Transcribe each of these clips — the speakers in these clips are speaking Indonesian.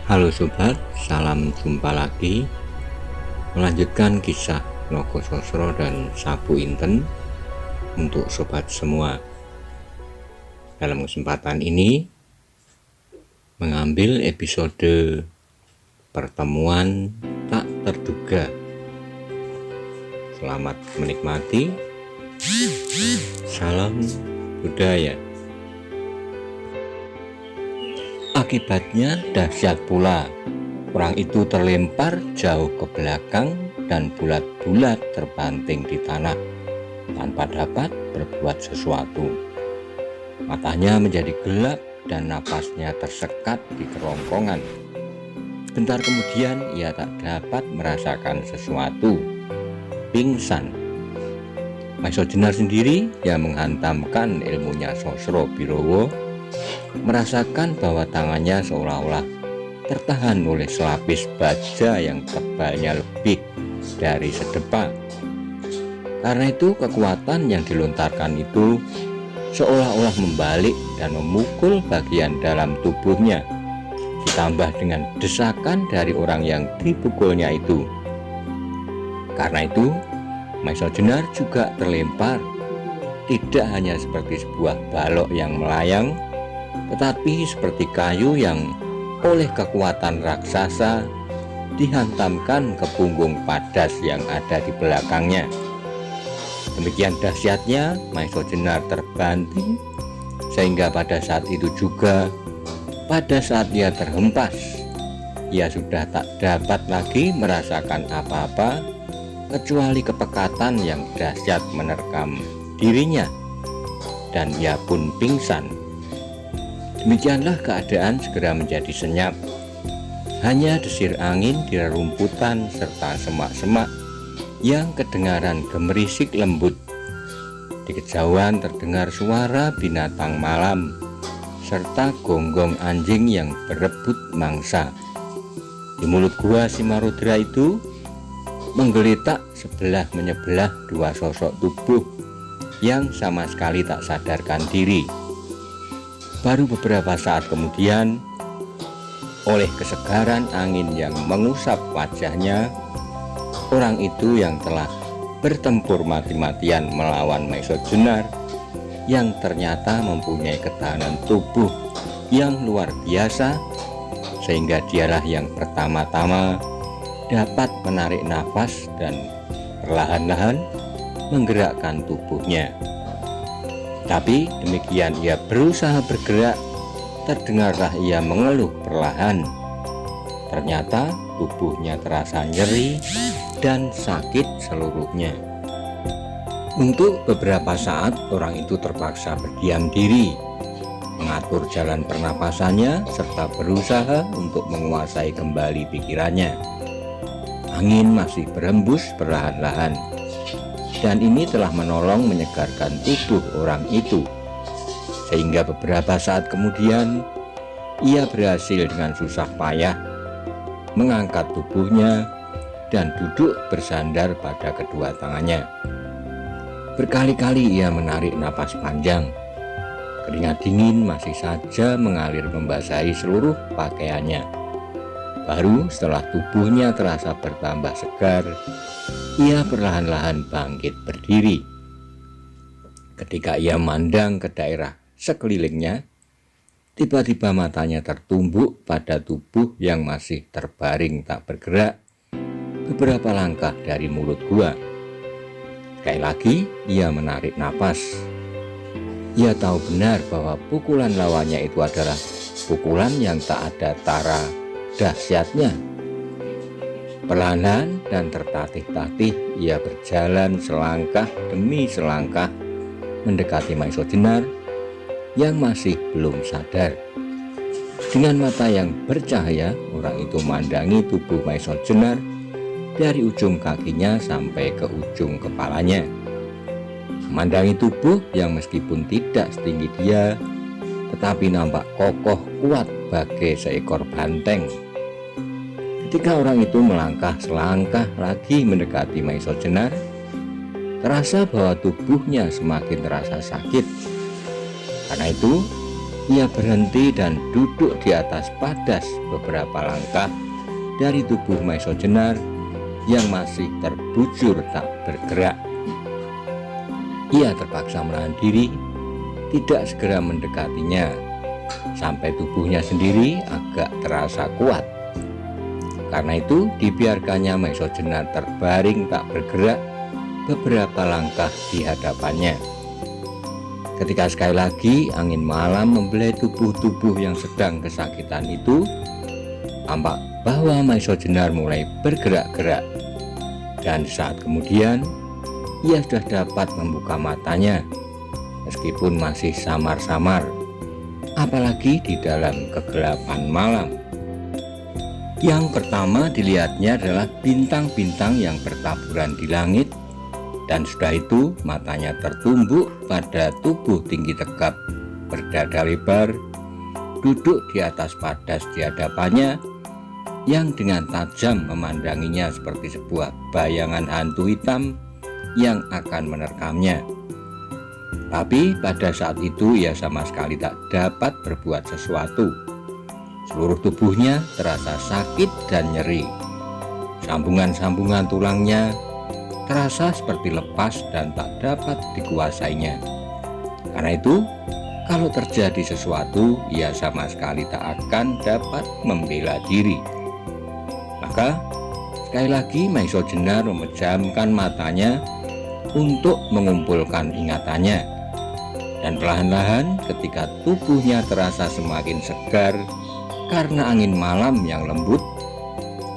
Halo sobat, salam jumpa lagi. Melanjutkan kisah Nogososro dan Sapu Inten untuk sobat semua. Dalam kesempatan ini mengambil episode pertemuan tak terduga. Selamat menikmati. Salam budaya. Akibatnya dahsyat pula. Orang itu terlempar jauh ke belakang dan bulat-bulat terbanting di tanah tanpa dapat berbuat sesuatu. Matanya menjadi gelap dan napasnya tersekat di kerongkongan. Sebentar kemudian ia tak dapat merasakan sesuatu. Pingsan. Maiso Jenar sendiri yang menghantamkan ilmunya Sosro Birowo merasakan bahwa tangannya seolah-olah tertahan oleh selapis baja yang tebalnya lebih dari sedepa. Karena itu kekuatan yang dilontarkan itu seolah-olah membalik dan memukul bagian dalam tubuhnya, ditambah dengan desakan dari orang yang dipukulnya itu. Karena itu Maiso Jenar juga terlempar, tidak hanya seperti sebuah balok yang melayang, tetapi seperti kayu yang oleh kekuatan raksasa dihantamkan ke punggung padas yang ada di belakangnya. Demikian dahsyatnya Maiso Jenar terbanting, sehingga pada saat itu juga, pada saat ia terhempas, ia sudah tak dapat lagi merasakan apa-apa kecuali kepekatan yang dahsyat menerkam dirinya, dan ia pun pingsan. Demikianlah keadaan segera menjadi senyap. Hanya desir angin di rerumputan serta semak-semak yang kedengaran gemerisik lembut. Di kejauhan terdengar suara binatang malam serta gonggong anjing yang berebut mangsa. Di mulut gua Simarudra itu menggeletak sebelah menyebelah dua sosok tubuh yang sama sekali tak sadarkan diri. Baru beberapa saat kemudian, oleh kesegaran angin yang mengusap wajahnya, orang itu yang telah bertempur mati-matian melawan Maiso Jenar, yang ternyata mempunyai ketahanan tubuh yang luar biasa, sehingga dialah yang pertama-tama dapat menarik nafas dan perlahan-lahan menggerakkan tubuhnya. Tapi demikian ia berusaha bergerak, terdengarlah ia mengeluh perlahan. Ternyata tubuhnya terasa nyeri dan sakit seluruhnya. Untuk beberapa saat orang itu terpaksa berdiam diri, mengatur jalan pernapasannya serta berusaha untuk menguasai kembali pikirannya. Angin masih berembus perlahan-lahan, dan ini telah menolong menyegarkan tubuh orang itu, sehingga beberapa saat kemudian ia berhasil dengan susah payah mengangkat tubuhnya dan duduk bersandar pada kedua tangannya. Berkali-kali ia menarik napas panjang. Keringat dingin masih saja mengalir membasahi seluruh pakaiannya. Baru setelah tubuhnya terasa bertambah segar, ia perlahan-lahan bangkit berdiri. Ketika ia memandang ke daerah sekelilingnya, tiba-tiba matanya tertumbuk pada tubuh yang masih terbaring tak bergerak beberapa langkah dari mulut gua. Sekali lagi ia menarik napas. Ia tahu benar bahwa pukulan lawannya itu adalah pukulan yang tak ada tara dahsyatnya. Perlahan dan tertatih-tatih ia berjalan selangkah demi selangkah mendekati Maiso Jenar yang masih belum sadar. Dengan mata yang bercahaya, orang itu memandangi tubuh Maiso Jenar dari ujung kakinya sampai ke ujung kepalanya. Memandangi tubuh yang meskipun tidak setinggi dia, tetapi nampak kokoh kuat bagai seekor banteng. Ketika orang itu melangkah selangkah lagi mendekati Maiso Jenar, terasa bahwa tubuhnya semakin terasa sakit. Karena itu Ia berhenti dan duduk di atas padas beberapa langkah dari tubuh Maesha Jenar yang masih terbujur tak bergerak. Ia terpaksa menahan diri, tidak segera mendekatinya, sampai tubuhnya sendiri agak terasa kuat. Karena itu dibiarkannya Maesha Jenar terbaring tak bergerak beberapa langkah di hadapannya. Ketika sekali lagi angin malam membelai tubuh-tubuh yang sedang kesakitan itu, tampak bahwa Maesha Jenar mulai bergerak-gerak. Dan saat kemudian ia sudah dapat membuka matanya, meskipun masih samar-samar, apalagi di dalam kegelapan malam. Yang pertama dilihatnya adalah bintang-bintang yang bertaburan di langit, dan setelah itu matanya tertumbuk pada tubuh tinggi tegap berdada lebar duduk di atas padas di hadapannya, yang dengan tajam memandanginya seperti sebuah bayangan hantu hitam yang akan menerkamnya. Tapi pada saat itu ia sama sekali tak dapat berbuat sesuatu. Seluruh tubuhnya terasa sakit dan nyeri. Sambungan-sambungan tulangnya terasa seperti lepas dan tak dapat dikuasainya. Karena itu, kalau terjadi sesuatu, ia sama sekali tak akan dapat membela diri. Maka, sekali lagi Maesha Jenar memejamkan matanya untuk mengumpulkan ingatannya. Dan perlahan-lahan ketika tubuhnya terasa semakin segar karena angin malam yang lembut,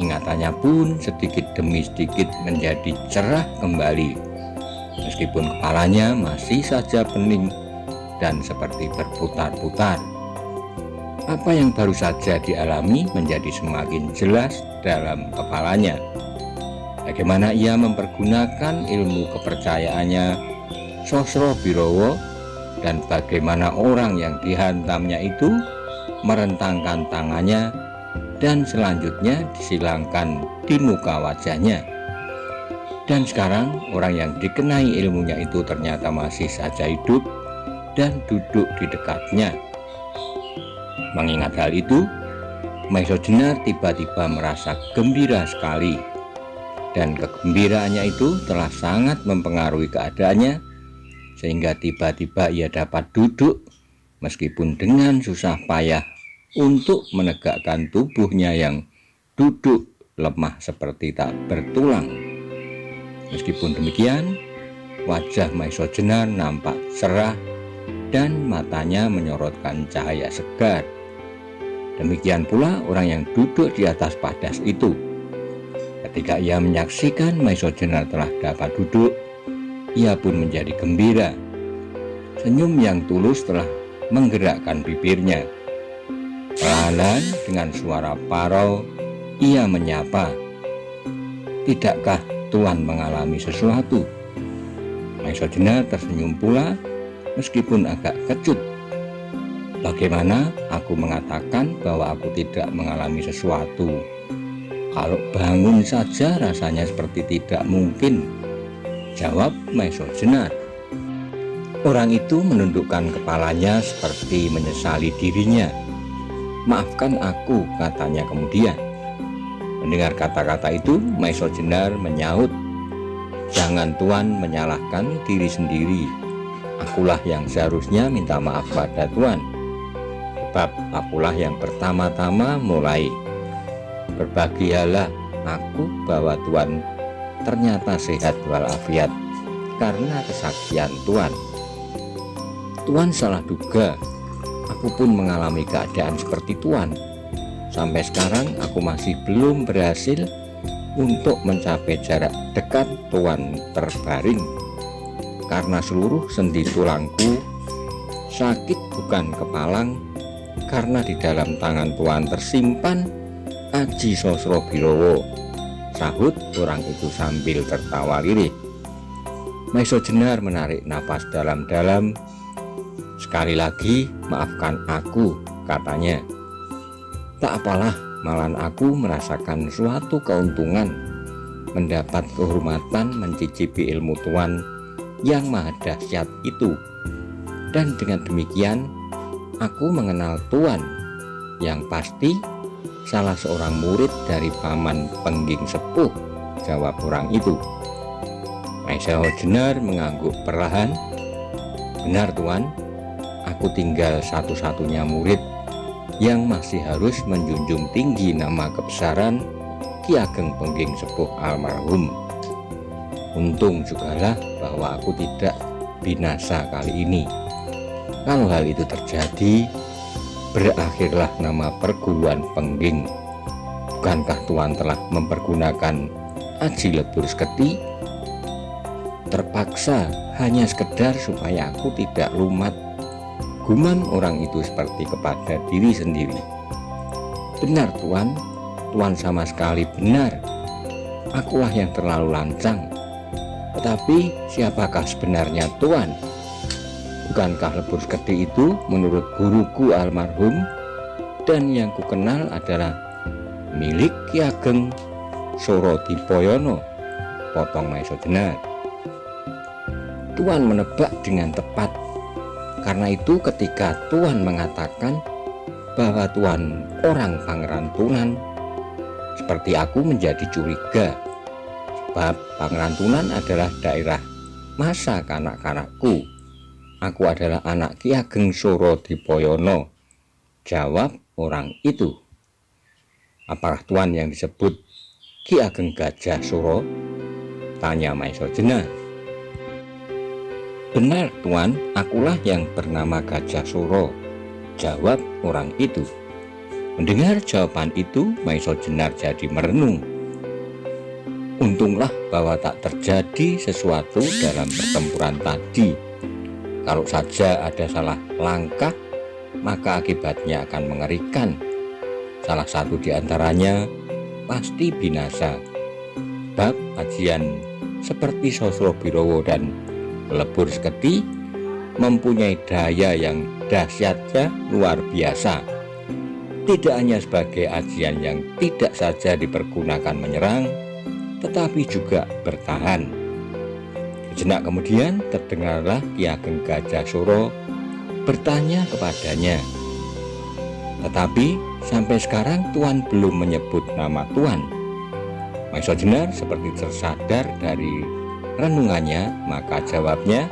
ingatannya pun sedikit demi sedikit menjadi cerah kembali, meskipun kepalanya masih saja pening dan seperti berputar-putar. Apa yang baru saja dialami menjadi semakin jelas dalam kepalanya. Bagaimana ia mempergunakan ilmu kepercayaannya Sosro Birowo, dan bagaimana orang yang dihantamnya itu merentangkan tangannya dan selanjutnya disilangkan di muka wajahnya. Dan sekarang orang yang dikenai ilmunya itu ternyata masih saja hidup dan duduk di dekatnya. Mengingat hal itu, Maesha Jenar tiba-tiba merasa gembira sekali, dan kegembiraannya itu telah sangat mempengaruhi keadaannya, sehingga tiba-tiba ia dapat duduk meskipun dengan susah payah untuk menegakkan tubuhnya yang duduk lemah seperti tak bertulang. Meskipun demikian, wajah Maesha Jenar nampak cerah dan matanya menyorotkan cahaya segar. Demikian pula orang yang duduk di atas padas itu. Ketika ia menyaksikan Maesha Jenar telah dapat duduk, ia pun menjadi gembira. Senyum yang tulus telah menggerakkan bibirnya. Perlahan dengan suara parau ia menyapa, "Tidakkah Tuan mengalami sesuatu?" Maesha Jenar tersenyum pula meskipun agak kecut. "Bagaimana aku mengatakan bahwa aku tidak mengalami sesuatu? Kalau bangun saja rasanya seperti tidak mungkin," jawab Maesha Jenar. Orang itu menundukkan kepalanya seperti menyesali dirinya. "Maafkan aku," katanya kemudian. Mendengar kata-kata itu, Maesha Jenar menyahut, "Jangan Tuan menyalahkan diri sendiri. Akulah yang seharusnya minta maaf pada Tuan. Sebab akulah yang pertama-tama mulai. Berbahagialah aku bahwa Tuan ternyata sehat walafiat karena kesaksian Tuan. Tuan salah duga, aku pun mengalami keadaan seperti Tuan. Sampai sekarang aku masih belum berhasil untuk mencapai jarak dekat Tuan terbaring, karena seluruh sendi tulangku sakit bukan kepalang, karena di dalam tangan Tuan tersimpan Aji Sosro Birowo," sahut orang itu sambil tertawa lirih. Maesha Jenar menarik napas dalam-dalam. "Sekali lagi, maafkan aku," katanya. "Tak apalah, malahan aku merasakan suatu keuntungan, mendapat kehormatan mencicipi ilmu Tuan yang maha dahsyat itu. Dan dengan demikian, Aku mengenal Tuan, yang pasti salah seorang murid dari paman Pengging Sepuh, jawab orang itu. Maiso Jenar mengangguk perlahan. Benar Tuan, aku tinggal satu-satunya murid yang masih harus menjunjung tinggi nama kebesaran Ki Ageng Pengging Sepuh almarhum. Untung jugalah bahwa aku tidak binasa kali ini. Kalau hal itu terjadi, berakhirlah nama perguruan Pengging. Bukankah Tuan telah mempergunakan Aji Lebur Seketi? Terpaksa hanya sekedar supaya aku tidak lumat, gumam orang itu seperti kepada diri sendiri. Benar Tuan, Tuan sama sekali benar. Akulah yang terlalu lancang. Tetapi siapakah sebenarnya Tuan? Bukankah Lebur Seketi itu menurut guruku almarhum, dan yang kukenal adalah milik Ki Ageng Surodipoyono, potong Maiso Jenar. Tuan menebak dengan tepat. Karena itu ketika Tuan mengatakan bahwa Tuan orang Pangeran Tunan, seperti aku menjadi curiga. Sebab Pangeran Tunan adalah daerah masa kanak-kanakku. Aku adalah anak Ki Ageng Surodipoyono, jawab orang itu. Apakah Tuan yang disebut Ki Ageng Gajah Suro? Tanya Maiso Jenar. Benar Tuan, akulah yang bernama Gajah Suro, jawab orang itu. Mendengar jawaban itu, Maiso Jenar jadi merenung. Untunglah bahwa tak terjadi sesuatu dalam pertempuran tadi. Kalau saja ada salah langkah, maka akibatnya akan mengerikan. Salah satu di antaranya pasti binasa. Bab ajian seperti Sosrobirowo dan Lebur Seketi mempunyai daya yang dahsyatnya luar biasa. Tidak hanya sebagai ajian yang tidak saja dipergunakan menyerang, tetapi juga bertahan. Sejenak kemudian terdengarlah Ki Ageng Gajah Suro bertanya kepadanya. Tetapi sampai sekarang Tuan belum menyebut nama Tuan. Maiso Jenar seperti tersadar dari renungannya, maka jawabnya,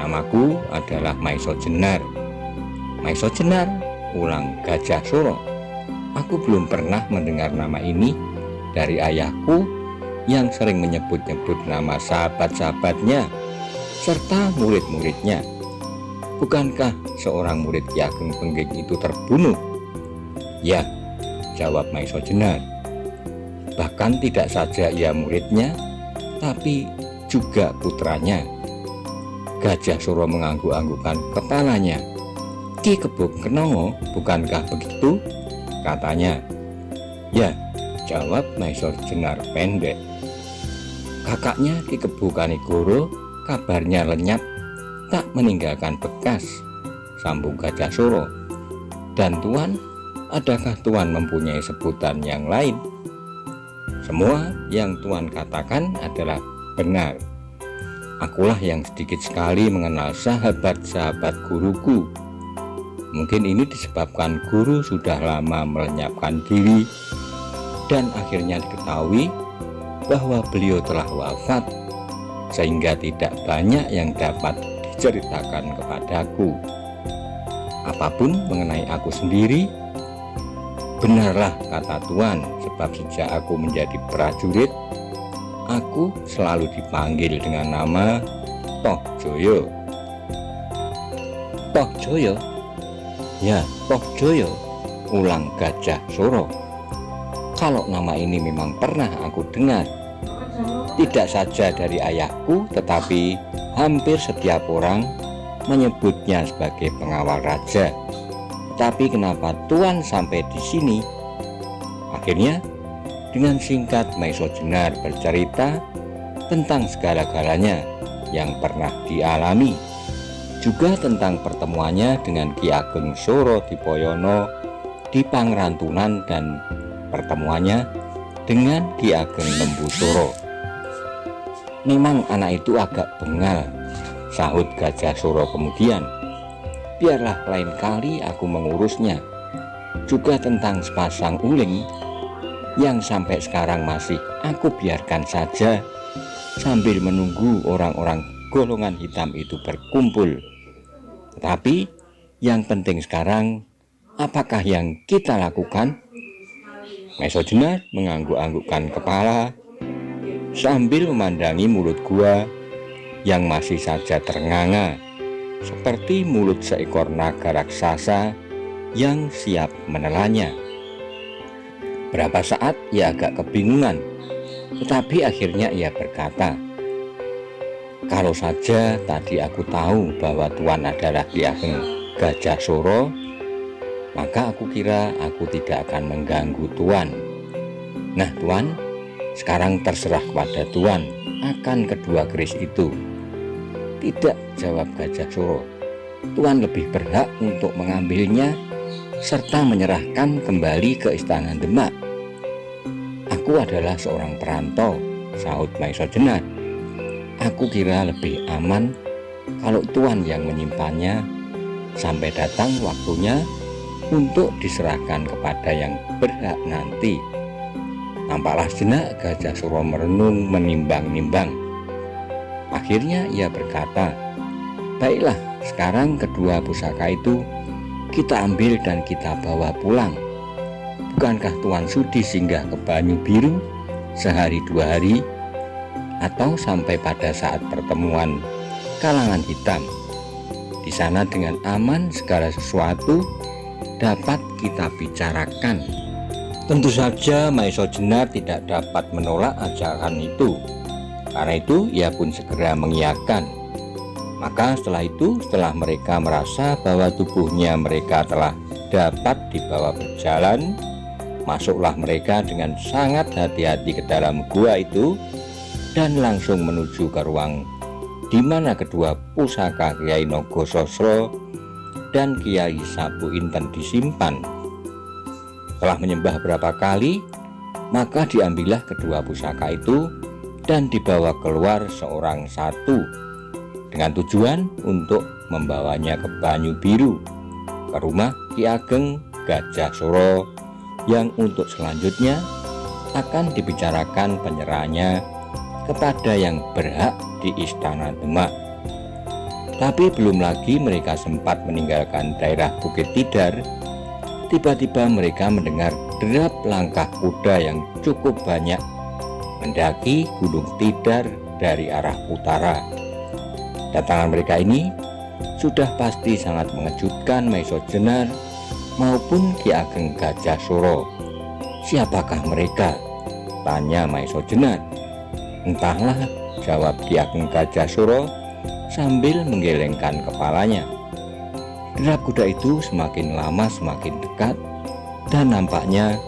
namaku adalah Maiso Jenar. Maiso Jenar, ulang Gajah Suro. Aku belum pernah mendengar nama ini dari ayahku yang sering menyebut-nyebut nama sahabat-sahabatnya serta murid-muridnya. Bukankah seorang murid Ki Ageng Pengging itu terbunuh? Ya, jawab Maiso Jenar. Bahkan tidak saja ia muridnya, tapi juga putranya. Gajah Suro mengangguk-anggukkan kepalanya. Ki Kebo Kenongo, bukankah begitu? Katanya. Ya, jawab Maiso Jenar pendek. Kakaknya Ki Kebo Kanigoro kabarnya lenyap, tak meninggalkan bekas, sambung Gajah Suro. Dan Tuan, adakah Tuan mempunyai sebutan yang lain? Semua yang Tuan katakan adalah benar. Akulah yang sedikit sekali mengenal sahabat-sahabat guruku. Mungkin ini disebabkan guru sudah lama melenyapkan diri dan akhirnya diketahui bahwa beliau telah wafat, sehingga tidak banyak yang dapat diceritakan kepadaku. Apapun mengenai aku sendiri, benarlah kata Tuan, sebab sejak aku menjadi prajurit, aku selalu dipanggil dengan nama Toh Joyo. Toh Joyo? Ya, Toh Joyo, ulang Gajah Suro. Kalau nama ini memang pernah aku dengar, tidak saja dari ayahku, tetapi hampir setiap orang menyebutnya sebagai pengawal raja. Tetapi kenapa Tuan sampai di sini? Akhirnya dengan singkat Maiso Jenar bercerita tentang segala-galanya yang pernah dialami, juga tentang pertemuannya dengan Ki Ageng Surodipoyono di Pangeran Tunan dan pertemuannya dengan Ki Ageng Lembu Suro. Memang anak itu agak bengal, sahut Gajah Suro kemudian. biarlah lain kali aku mengurusnya. Juga tentang sepasang uling yang sampai sekarang masih aku biarkan saja sambil menunggu orang-orang golongan hitam itu berkumpul. Tetapi yang penting sekarang, apakah yang kita lakukan? Maisa Jenar mengangguk-anggukkan kepala sambil memandangi mulut gua yang masih saja ternganga seperti mulut seekor naga raksasa yang siap menelannya. Berapa saat ia agak kebingungan, tetapi akhirnya ia berkata, "Kalau saja tadi aku tahu bahwa Tuan adalah Ki Ageng Gajah Suro, maka aku kira aku tidak akan mengganggu Tuan. Nah Tuan, sekarang terserah kepada Tuan akan kedua keris itu." "Tidak," jawab Gajah Suro, "Tuan lebih berhak untuk mengambilnya serta menyerahkan kembali ke Istana Demak." "Aku adalah seorang perantau," sahut Maisa Jenar. "Aku kira lebih aman kalau Tuan yang menyimpannya sampai datang waktunya untuk diserahkan kepada yang berhak nanti." Nampaklah sejenak Gajah Suro merenung menimbang-nimbang. Akhirnya ia berkata, "Baiklah, sekarang kedua pusaka itu kita ambil dan kita bawa pulang. Bukankah Tuan sudi singgah ke Banyu Biru sehari 2 hari, atau sampai pada saat pertemuan kalangan hitam? Di sana dengan aman segala sesuatu dapat kita bicarakan." Tentu saja Maisa Jenar tidak dapat menolak ajakan itu. Karena itu ia pun segera mengiyakan. Maka setelah mereka merasa bahwa tubuhnya mereka telah dapat dibawa berjalan, masuklah mereka dengan sangat hati-hati ke dalam gua itu dan langsung menuju ke ruang di mana kedua pusaka Kiai Nogososro dan Kiai Sapu Inten disimpan. Setelah menyembah berapa kali, maka diambillah kedua pusaka itu dan dibawa keluar seorang satu dengan tujuan untuk membawanya ke Banyu Biru, ke rumah Ki Ageng Gajah Suro, yang untuk selanjutnya akan dibicarakan penyerahannya kepada yang berhak di Istana Demak. Tapi belum lagi mereka sempat meninggalkan daerah Bukit Tidar, tiba-tiba mereka mendengar derap langkah kuda yang cukup banyak mendaki Gunung Tidar dari arah utara. Datangan mereka ini sudah pasti sangat mengejutkan Maisa Jenar maupun Ki Ageng Gajah Suro. "Siapakah mereka?" tanya Maisa Jenar. "Entahlah," jawab Ki Ageng Gajah Suro sambil menggelengkan kepalanya. Derap kuda itu semakin lama semakin dekat dan nampaknya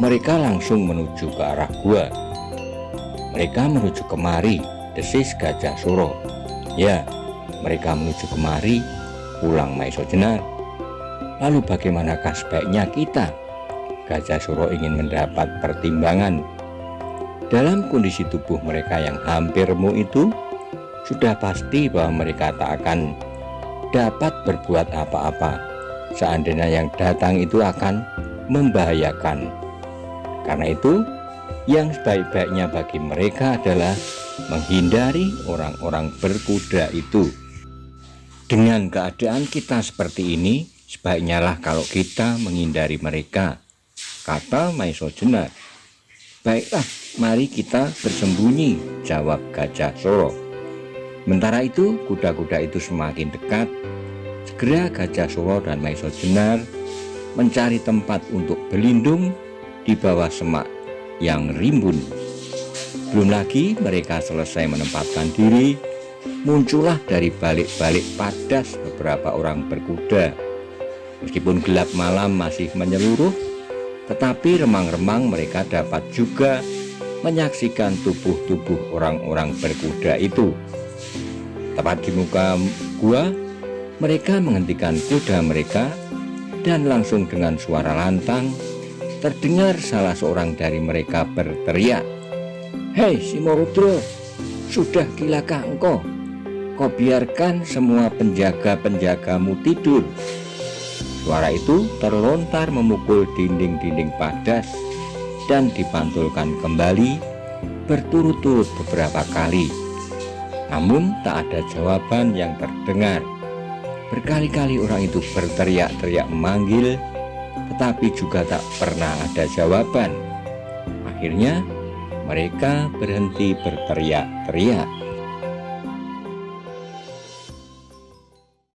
mereka langsung menuju ke arah gua. "Mereka menuju kemari," desis Gajah Suro. "Ya, mereka menuju kemari," ulang Maisa Jenar. "Lalu bagaimanakah sebaiknya kita?" Gajah Suro ingin mendapat pertimbangan. Dalam kondisi tubuh mereka yang hampir remuk itu, sudah pasti bahwa mereka tak akan dapat berbuat apa-apa seandainya yang datang itu akan membahayakan. Karena itu, yang sebaik-baiknya bagi mereka adalah menghindari orang-orang berkuda itu. Dengan keadaan kita seperti ini, sebaiknya lah kalau kita menghindari mereka, kata Maisa Jenar. "Baiklah, mari kita bersembunyi," jawab Gajah Suro. Sementara itu, kuda-kuda itu semakin dekat. Segera Gajah Suro dan Maisa Jenar mencari tempat untuk berlindung di bawah semak yang rimbun. Belum lagi mereka selesai menempatkan diri, muncullah dari balik-balik padas beberapa orang berkuda. Meskipun gelap malam masih menyeluruh, tetapi remang-remang mereka dapat juga menyaksikan tubuh-tubuh orang-orang berkuda itu. Tepat di muka gua, mereka menghentikan kuda mereka dan langsung dengan suara lantang terdengar salah seorang dari mereka berteriak, "Hei Simorudro, sudah gilakah engkau? kau biarkan semua penjaga-penjagamu tidur." Suara itu terlontar memukul dinding-dinding padas dan dipantulkan kembali berturut-turut beberapa kali. Namun tak ada jawaban yang terdengar. Berkali-kali orang itu berteriak-teriak memanggil, tetapi juga tak pernah ada jawaban. Akhirnya mereka berhenti berteriak-teriak.